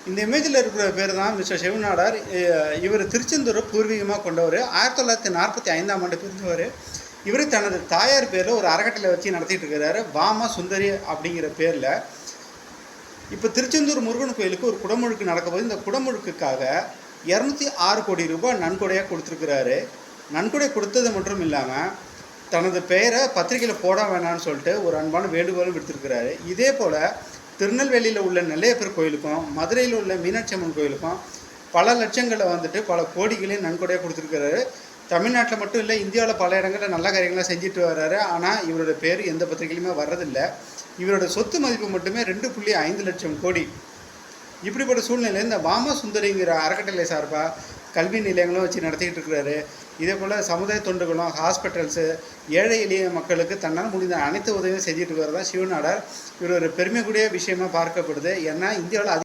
இந்த இமேஜில் இருக்கிற பேர் தான் மிஸ்டர் சிவநாடார். இவர் திருச்செந்தூரை பூர்வீகமாக கொண்டவர். 1945ஆம் ஆண்டு பிறந்தவர். இவர் தனது தாயார் பேரில் ஒரு அறக்கட்டளை வச்சு நடத்திட்டு இருக்கிறாரு, வாமா சுந்தரி அப்படிங்கிற பேரில். இப்போ திருச்செந்தூர் முருகன் கோயிலுக்கு ஒரு குடமுழுக்கு நடக்கும்போது இந்த குடமுழுக்குக்காக 206 கோடி ரூபாய் நன்கொடையாக கொடுத்துருக்கிறாரு. நன்கொடை கொடுத்தது மட்டும் இல்லாமல் தனது பெயரை பத்திரிகையில் போட வேணான்னு சொல்லிட்டு ஒரு அன்பான வேண்டுகோளும் விடுத்திருக்கிறாரு. இதே போல் திருநெல்வேலியில் உள்ள நெல்லையப்பர் கோயிலுக்கும் மதுரையில் உள்ள மீனாட்சி அம்மன் கோயிலுக்கும் பல லட்சங்களை பல கோடிகளையும் நன்கொடையாக கொடுத்துருக்கிறாரு. தமிழ்நாட்டில் மட்டும் இல்லை, இந்தியாவில் பல இடங்களில் நல்ல காரியங்களாக செஞ்சுட்டு வர்றாரு. ஆனால் இவரோட பேர் எந்த பத்திரிகையிலுமே வர்றதில்லை. இவரோட சொத்து மதிப்பு மட்டுமே 2.5 லட்சம் கோடி. இப்படிப்பட்ட சூழ்நிலையில் இந்த வாமா சுந்தரிங்கிற அறக்கட்டளை சார்பாக கல்வி நிலையங்களும் வச்சு நடத்திக்கிட்டு இருக்கிறாரு. இதே போல் சமுதாய தொண்டுகளும் ஹாஸ்பிட்டல்ஸு ஏழை எளிய மக்களுக்கு தன்னால் முடிந்த அனைத்து உதவியும் செஞ்சுட்டு வரதான் சிவநாடார். இவர் ஒரு பெருமைக்குரிய விஷயமாக பார்க்கப்படுது. ஏன்னா இந்தியாவில்